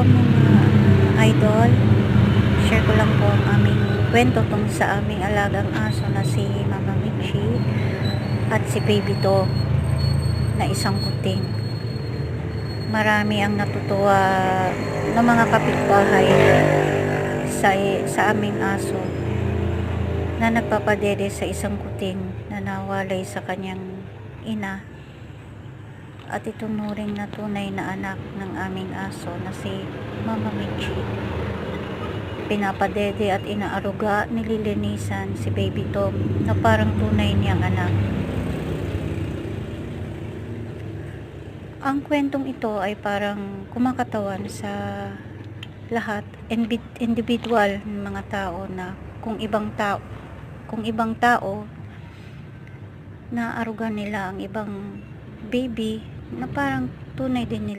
mga idol. Share ko lang po ang aming kwento tungkol sa aming alagang aso na si Mama Michi at si Baby To na isang kuting. Marami ang natutuwa ng mga kapitbahay sa aming aso na nagpapadede sa isang kuting na nawalay sa kanyang ina at itunuring na tunay na anak ng aming aso na si Mama Michi. Pinapadede at inaaruga, nililinisan si Baby Tom na parang tunay niyang anak. Ang kwentong ito ay parang kumakatawan sa lahat, individual ng mga tao na kung ibang tao na aruga nila ang ibang baby na parang tunay din nila